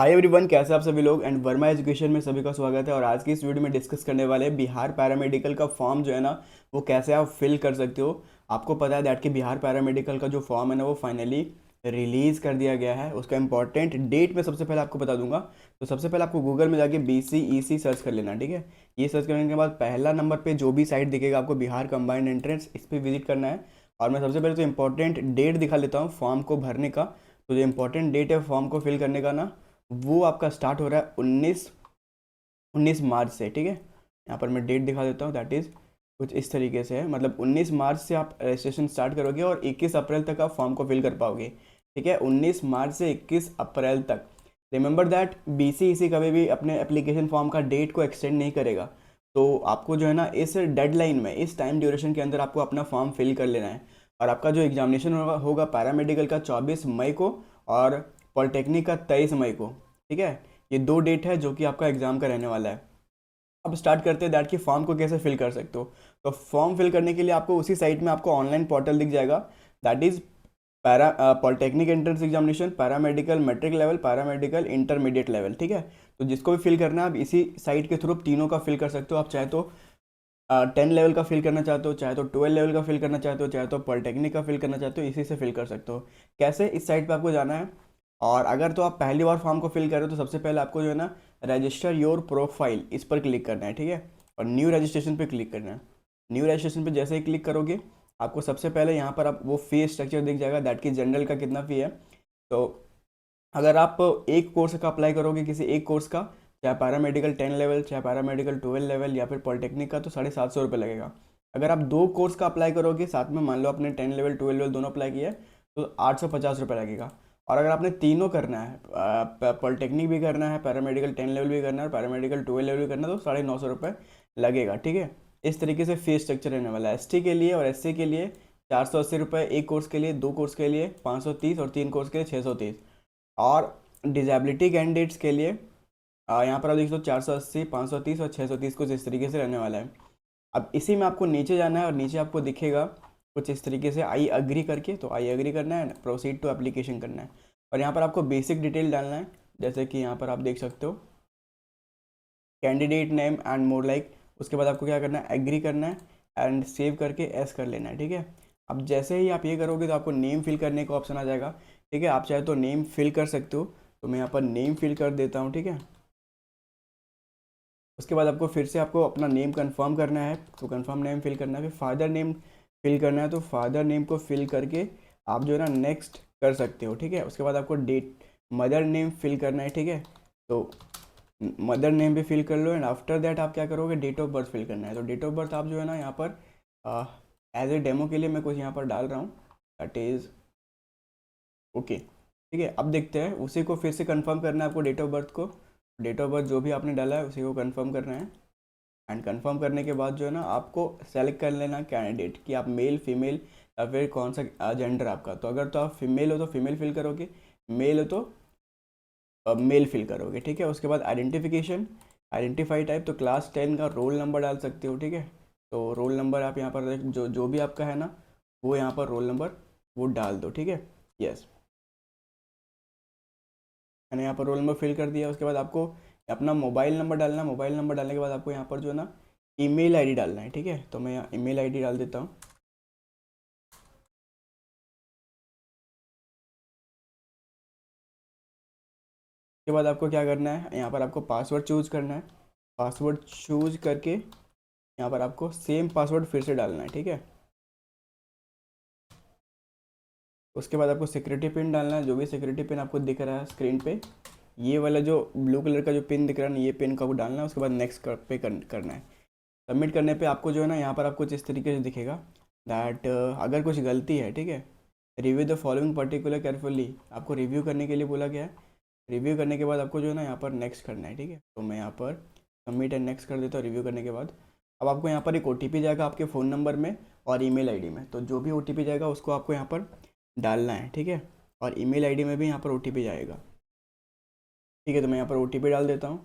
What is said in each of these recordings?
Hi everyone, कैसे आप सभी लोग। एंड वर्मा एजुकेशन में सभी का स्वागत है। और आज की इस वीडियो में डिस्कस करने वाले हैं बिहार पैरामेडिकल का फॉर्म जो है ना, वो कैसे आप फिल कर सकते हो। आपको पता है दैट कि बिहार पैरामेडिकल का जो फॉर्म है ना, वो फाइनली रिलीज़ कर दिया गया है। उसका इंपॉर्टेंट डेट मैं सबसे पहले आपको बता दूंगा। तो सबसे पहले आपको गूगल में जाके BCEC सर्च कर लेना, ठीक है। ये सर्च करने के बाद पहला नंबर पर जो भी साइट दिखेगा आपको, बिहार कंबाइंड एंट्रेंस, इस पर विजिट करना है। और मैं सबसे पहले तो इंपॉर्टेंट डेट दिखा लेता हूँ फॉर्म को भरने का। तो जो इंपॉर्टेंट डेट है फॉर्म को फिल करने का ना, वो आपका स्टार्ट हो रहा है 19 मार्च से, ठीक है। यहाँ पर मैं डेट दिखा देता हूँ, दैट इज़ कुछ इस तरीके से है। मतलब 19 मार्च से आप रजिस्ट्रेशन स्टार्ट करोगे और 21 अप्रैल तक आप फॉर्म को फिल कर पाओगे, ठीक है। 19 मार्च से 21 अप्रैल तक। रिमेंबर दैट BCEC कभी भी अपने एप्लीकेशन फॉर्म का डेट को एक्सटेंड नहीं करेगा। तो आपको जो है ना, इस डेडलाइन में, इस टाइम ड्यूरेशन के अंदर आपको अपना फॉर्म फिल कर लेना है। और आपका जो एग्जामिनेशन होगा पैरामेडिकल का 24 मई को, और पॉलिटेक्निक का 23 मई को, ठीक है। ये दो डेट है जो कि आपका एग्जाम का रहने वाला है। अब स्टार्ट करते हैं दैट कि फॉर्म को कैसे फिल कर सकते हो। तो फॉर्म फिल करने के लिए आपको उसी साइट में आपको ऑनलाइन पोर्टल दिख जाएगा, that is para polytechnic entrance examination, paramedical matric level, paramedical intermediate level, ठीक है। तो जिसको भी फिल करना है आप इसी साइट के थ्रू तीनों का फिल कर सकते हो। आप चाहे तो 10 लेवल का फिल करना चाहते हो, चाहे तो 12 लेवल का फिल करना चाहते हो, चाहे तो पॉलिटेक्निक का फिल करना चाहते हो, इसी से फिल कर सकते हो। कैसे, इस साइट पे आपको जाना है। और अगर तो आप पहली बार फॉर्म को फिल कर रहे हो तो सबसे पहले आपको जो है ना, रजिस्टर योर प्रोफाइल, इस पर क्लिक करना है, ठीक है। और न्यू रजिस्ट्रेशन पे क्लिक करना है। न्यू रजिस्ट्रेशन पे जैसे ही क्लिक करोगे, आपको सबसे पहले यहाँ पर आप वो फी स्ट्रक्चर दिख जाएगा, दैट की जनरल का कितना फ़ी है। तो अगर आप एक कोर्स का अप्लाई करोगे, किसी एक कोर्स का, चाहे पैरामेडिकल 10 लेवल, चाहे पैरामेडिकल 12 लेवल, या फिर पॉलिटेक्निक का, तो 750 रुपये लगेगा। अगर आप दो कोर्स का अप्लाई करोगे साथ में, मान लो आपने 10 लेवल 12 लेवल दोनों अप्लाई किया है, तो 850 रुपये लगेगा। और अगर आपने तीनों करना है, पॉलिटेक्निक भी करना है, पैरामेडिकल 10 लेवल भी करना है, और पैरामेडिकल 12 लेवल भी करना है, तो 950 रुपये लगेगा, ठीक है। इस तरीके से फीस स्ट्रक्चर रहने वाला है। ST के लिए और SC के लिए 480 रुपये एक कोर्स के लिए, दो कोर्स के लिए 530, और तीन कोर्स के लिए 630। और डिजेबिलिटी कैंडिडेट्स के लिए यहाँ पर आप देख लो 480, 530 और 630, कुछ इस तरीके से रहने वाला है। अब इसी में आपको नीचे जाना है, और नीचे आपको दिखेगा कुछ इस तरीके से, आई अग्री करके। तो आई अग्री करना है, प्रोसीड टू एप्लीकेशन करना है। और यहाँ पर आपको बेसिक डिटेल डालना है, जैसे कि यहाँ पर आप देख सकते हो, candidate name and more like. उसके बाद आपको क्या करना है, एग्री करना है, एंड सेव करके एस कर लेना है, ठीक है। अब जैसे ही आप ये करोगे तो आपको नेम फिल करने का ऑप्शन आ जाएगा, ठीक है। आप चाहे तो नेम फिल कर सकते हो, तो मैं यहाँ पर नेम फिल कर देता हूँ, ठीक है। उसके बाद आपको फिर से आपको अपना नेम कंफर्म करना है, तो कंफर्म नेम फिल करना है। फिर फादर नेम फिल करना है, तो फादर नेम को फिल करके आप जो है ना नेक्स्ट कर सकते हो, ठीक है। उसके बाद आपको डेट, मदर नेम फिल करना है, ठीक है। तो मदर नेम भी फिल कर लो, एंड आफ्टर दैट आप क्या करोगे, डेट ऑफ बर्थ फिल करना है। तो डेट ऑफ बर्थ आप जो है ना, यहाँ पर एज ए डेमो के लिए मैं कुछ यहाँ पर डाल रहा हूँ, दैट इज़ ओके, ठीक है। अब देखते हैं, उसी को फिर से कंफर्म करना है आपको, डेट ऑफ बर्थ को। डेट ऑफ बर्थ जो भी आपने डाला है उसी को कंफर्म करना है। एंड कंफर्म करने के बाद जो है ना, आपको सेलेक्ट कर लेना कैंडिडेट कि आप मेल, फीमेल, या फिर कौन सा जेंडर आपका। तो अगर तो आप फीमेल हो तो फीमेल फिल करोगे, मेल हो तो मेल फिल करोगे, ठीक है। उसके बाद आइडेंटिफिकेशन, आइडेंटिफाई टाइप, तो क्लास 10 का रोल नंबर डाल सकते हो, ठीक है। तो रोल नंबर आप यहाँ पर जो जो भी आपका है ना, वो यहाँ पर रोल नंबर वो डाल दो, ठीक है। यस, मैंने यहाँ पर रोल नंबर फिल कर दिया। उसके बाद आपको अपना मोबाइल नंबर डालना है। मोबाइल नंबर डालने के बाद आपको यहाँ पर जो है ना, ईमेल आईडी डालना है, ठीक है। तो मैं यहाँ ईमेल आईडी डाल देता हूँ। उसके बाद आपको क्या करना है, यहाँ पर आपको पासवर्ड चूज़ करना है। पासवर्ड चूज करके यहाँ पर आपको सेम पासवर्ड फिर से डालना है, ठीक है। उसके बाद आपको सिक्योरिटी पिन डालना है, जो भी सिक्योरिटी पिन आपको दिख रहा है स्क्रीन पे, ये वाला जो ब्लू कलर का जो पिन दिख रहा है ना, ये पिन का वो डालना है। उसके बाद नेक्स्ट पे करना है। सबमिट करने पे आपको जो है ना, यहाँ पर आपको इस तरीके से दिखेगा दैट अगर कुछ गलती है, ठीक है, review the following particular carefully, आपको रिव्यू करने के लिए बोला गया है। रिव्यू करने के बाद आपको जो है ना, यहाँ पर नेक्स्ट करना है, ठीक है। तो मैं यहाँ पर सबमिट एंड नेक्स्ट कर देता हूँ रिव्यू करने के बाद। अब आपको यहाँ पर एक OTP जाएगा आपके फ़ोन नंबर में और ईमेल आईडी में। तो जो भी OTP जाएगा उसको आपको यहाँ पर डालना है, ठीक है। और ईमेल आईडी में भी यहाँ पर OTP जाएगा, ठीक है। तो मैं यहाँ पर OTP डाल देता हूँ,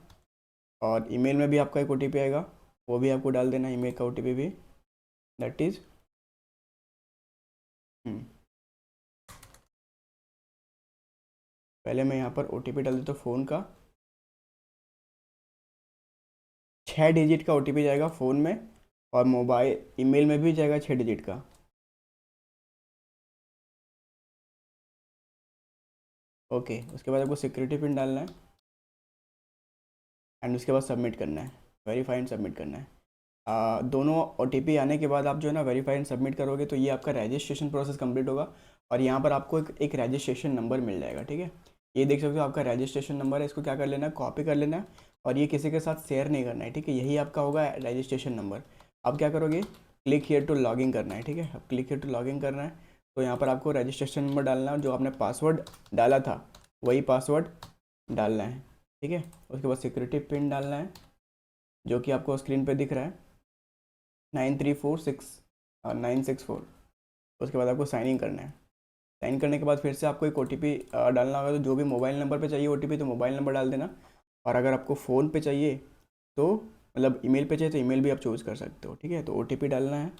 और ईमेल में भी आपका एक OTP आएगा, वो भी आपको डाल देना, ईमेल का OTP भी, दैट इज़ पहले मैं यहाँ पर OTP डाल देता हूँ फ़ोन का। 6 डिजिट का OTP जाएगा फ़ोन में, और मोबाइल ईमेल में भी जाएगा 6 डिजिट का। ओके, उसके बाद आपको सिक्योरिटी पिन डालना है, एंड उसके बाद सबमिट करना है, वेरीफाई एंड सबमिट करना है। दोनों OTP आने के बाद आप जो है ना वेरीफाई एंड सबमिट करोगे तो ये आपका रजिस्ट्रेशन प्रोसेस कंप्लीट होगा, और यहाँ पर आपको एक रजिस्ट्रेशन नंबर मिल जाएगा। ठीक है, ये देख सकते हो आपका रजिस्ट्रेशन नंबर है, इसको क्या कर लेना है, कॉपी कर लेना है, और ये किसी के साथ शेयर नहीं करना है। ठीक है, यही आपका होगा रजिस्ट्रेशन नंबर। अब क्या करोगे, क्लिक हियर टू लॉगिन करना है। ठीक है, अब क्लिक हियर टू लॉगिन करना है, तो यहाँ पर आपको रजिस्ट्रेशन नंबर डालना है, जो आपने पासवर्ड डाला था वही पासवर्ड डालना है। ठीक है, उसके बाद सिक्योरिटी पिन डालना है, जो कि आपको स्क्रीन पे दिख रहा है 9346 964। उसके बाद आपको साइन इन करना है। साइन करने के बाद फिर से आपको एक OTP डालना होगा, तो जो भी मोबाइल नंबर पे चाहिए OTP तो मोबाइल नंबर डाल देना, और अगर आपको फ़ोन पे चाहिए तो मतलब ईमेल पे चाहिए तो ईमेल भी आप चूज़ कर सकते हो। ठीक है, तो OTP डालना है।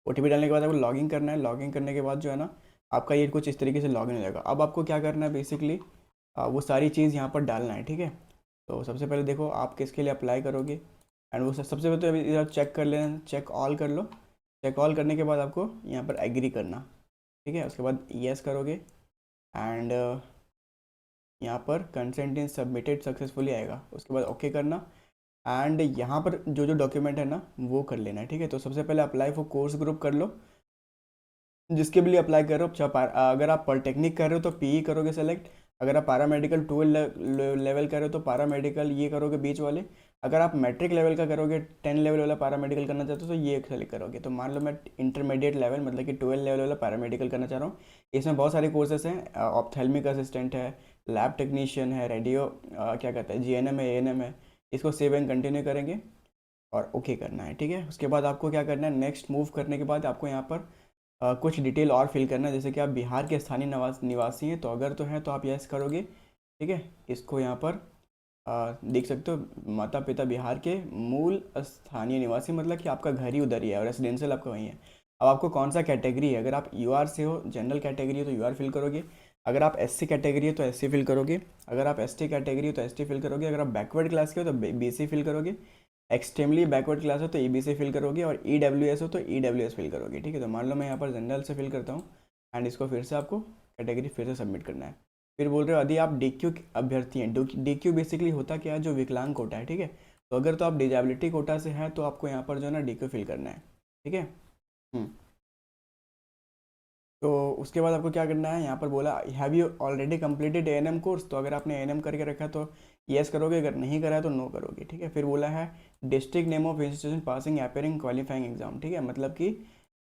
OTP डालने के बाद आपको लॉगिन करना है। लॉगिन करने के बाद जो है ना आपका ये कुछ इस तरीके से लॉगिन हो जाएगा। अब आपको क्या करना है, बेसिकली वो सारी चीज़ यहाँ पर डालना है। ठीक है, तो सबसे पहले देखो आप किसके लिए अप्लाई करोगे, एंड वो सबसे पहले तो अभी इधर चेक कर लेना, चेक ऑल कर लो। चेक ऑल करने के बाद आपको यहाँ पर एग्री करना। ठीक है, उसके बाद यस करोगे, एंड यहाँ पर कंसेंट इन सबमिटेड सक्सेसफुली आएगा। उसके बाद ओके करना, एंड यहाँ पर जो जो डॉक्यूमेंट है ना वो कर लेना है। ठीक है, तो सबसे पहले अप्लाई फॉर कोर्स ग्रुप कर लो, जिसके भी लिए अप्लाई कर रहे हो। चाहे अगर आप पॉलिटेक्निक कर रहे हो तो PE करोगे सेलेक्ट, अगर आप पैरामेडिकल 12 लेवल कर रहे हो तो पैरामेडिकल ये करोगे बीच वाले, अगर आप मैट्रिक लेवल का करोगे 10 लेवल वाला पैरामेडिकल करना चाहते हो तो ये सेलेक्ट करोगे। तो मान लो मैं इंटरमीडिएट लेवल मतलब कि 12 लेवल वाला पैरामेडिकल करना चाह रहा हूँ। इसमें बहुत सारे कोर्सेस हैं, ऑप्थेल्मिक असिस्टेंट है, लैब टेक्नीशियन है, रेडियो क्या कहते हैं GNM है, ANM है। इसको सेव एंड कंटिन्यू करेंगे और ओके करना है। ठीक है, उसके बाद आपको क्या करना है, नेक्स्ट मूव करने के बाद आपको यहाँ पर कुछ डिटेल और फिल करना है, जैसे कि आप बिहार के स्थानीय निवासी हैं, तो अगर तो हैं तो आप यस करोगे। ठीक है, इसको यहाँ पर देख सकते हो, माता पिता बिहार के मूल स्थानीय निवासी, मतलब कि आपका घर ही उधर ही है और रेसिडेंशियल आपका वहीं है। अब आपको कौन सा कैटेगरी है, अगर आप UR से हो, जनरल कैटेगरी है तो UR फिल करोगे, अगर आप SC कैटेगरी है तो SC फिल करोगे, अगर आप ST कैटेगरी है तो ST फिल करोगे, अगर आप बैकवर्ड क्लास के हो तो BC फिल करोगे, एक्सट्रीमली बैकवर्ड क्लास हो तो EBC फिल करोगे, और EWS हो तो EWS फिल करोगे। ठीक है, तो मान लो मैं यहाँ पर जनरल से फिल करता हूँ, एंड इसको फिर से आपको कैटेगरी फिर से सबमिट करना है। फिर बोल रहे हो यदि आप DQ अभ्यर्थी हैं, DQ बेसिकली होता क्या है, जो विकलांग कोटा है। ठीक है, तो अगर तो आप डिजेबिलिटी कोटा से हैं तो आपको यहाँ पर जो है ना DQ फिल करना है। ठीक है, हम्म। तो उसके बाद आपको क्या करना है, यहाँ पर बोला have you already completed ANM course, तो अगर आपने ANM करके रखा है तो यस करोगे, अगर नहीं करा है तो नो करोगे। ठीक है, फिर बोला है district name of institution passing appearing qualifying exam. ठीक है, मतलब कि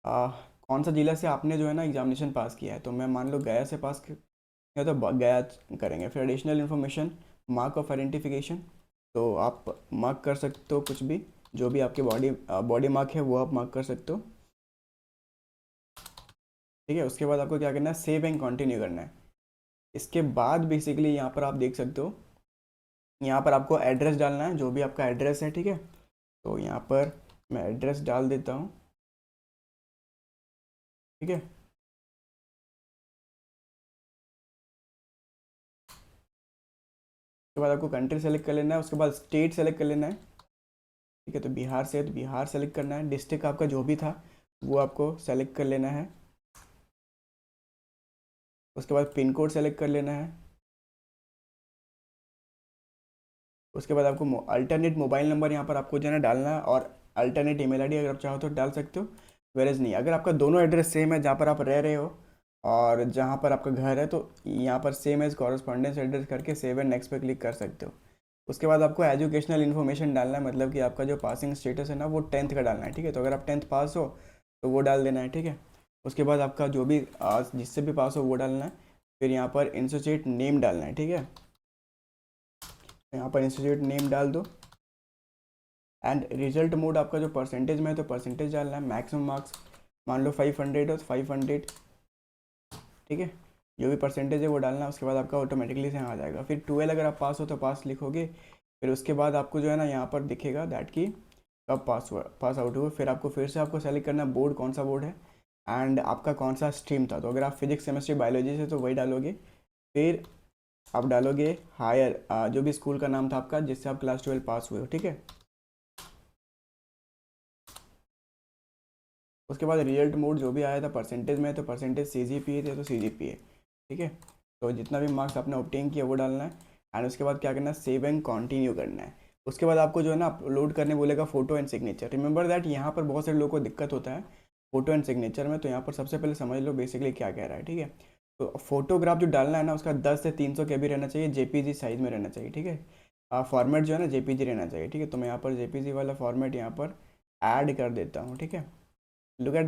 कौन सा जिला से आपने जो है ना एग्जामिनेशन पास किया है, तो मैं मान लो गया से पास किया तो गया करेंगे। फिर additional information mark of identification, तो आप मार्क कर सकते हो कुछ भी, जो भी आपके बॉडी मार्क है वो आप मार्क कर सकते हो। ठीक है, उसके बाद आपको क्या करना है, सेव एंड कंटिन्यू करना है। इसके बाद बेसिकली यहाँ पर आप देख सकते हो, यहाँ पर आपको एड्रेस डालना है, जो भी आपका एड्रेस है। ठीक है, तो यहाँ पर मैं एड्रेस डाल देता हूँ। ठीक है, उसके बाद आपको कंट्री सेलेक्ट कर लेना है, उसके बाद स्टेट सेलेक्ट कर लेना है। ठीक है, तो बिहार से है तो बिहार सेलेक्ट करना है, डिस्ट्रिक्ट आपका जो भी था वो आपको सेलेक्ट कर लेना है। उसके बाद पिन कोड सेलेक्ट कर लेना है। उसके बाद आपको अल्टरनेट मोबाइल नंबर यहाँ पर आपको जो है ना डालना है, और अल्टरनेट ईमेल आईडी अगर आप चाहो तो डाल सकते हो, वेरेज नहीं। अगर आपका दोनों एड्रेस सेम है, जहाँ पर आप रह रहे हो और जहाँ पर आपका घर है, तो यहाँ पर सेम एज कॉरस्पॉन्डेंस एड्रेस करके सेव एंड नेक्स्ट पे क्लिक कर सकते हो। उसके बाद आपको एजुकेशनल इन्फॉर्मेशन डालना है, मतलब कि आपका जो पासिंग स्टेटस है ना वो 10th का डालना है। ठीक है, तो अगर आप 10th पास हो तो वो डाल देना है। ठीक है, उसके बाद आपका जो भी जिससे भी पास हो वो डालना है। फिर यहाँ पर इंस्टीट्यूट नेम डालना है। ठीक है, यहाँ पर इंस्टीट्यूट नेम डाल दो, एंड रिजल्ट मोड आपका जो परसेंटेज में है तो परसेंटेज डालना है। मैक्सिमम मार्क्स मान लो 500 हो तो 500। ठीक है, जो भी परसेंटेज है वो डालना है। उसके बाद आपका ऑटोमेटिकली से यहाँ आ जाएगा। फिर 12 अगर आप पास हो तो पास लिखोगे। फिर उसके बाद आपको जो है ना यहाँ पर दिखेगा दैट की कब पास हुआ, पास आउट हुआ। फिर आपको फिर से आपको सेलेक्ट करना है बोर्ड, कौन सा बोर्ड है, एंड आपका कौन सा स्ट्रीम था। तो अगर आप फिजिक्स केमिस्ट्री बायोलॉजी से तो वही डालोगे। फिर आप डालोगे हायर जो भी स्कूल का नाम था आपका जिससे आप क्लास 12 पास हुए हो, ठीक है। उसके बाद रिजल्ट मोड जो भी आया था परसेंटेज में, तो परसेंटेज CGPA थे तो CGPA, ठीक है। तो जितना भी मार्क्स आपने ऑब्टेन किया वो डालना है। एंड उसके बाद क्या करना है, सेव एंड कंटिन्यू करना है। उसके बाद आपको जो है ना अपलोड करने बोलेगा photo and signature. Remember that यहाँ पर बहुत सारे लोगों को दिक्कत होता है फ़ोटो एंड सिग्नेचर में। तो यहाँ पर सबसे पहले समझ लो बेसिकली क्या कह रहा है, ठीक है। तो फोटोग्राफ जो डालना है ना उसका 10 से 300 KB रहना चाहिए, JPG साइज़ में रहना चाहिए, ठीक है। फॉर्मेट जो है ना JPG रहना चाहिए, ठीक है। तो मैं यहाँ पर JPG वाला फॉर्मेट यहाँ पर ऐड कर देता हूँ, ठीक है। Look at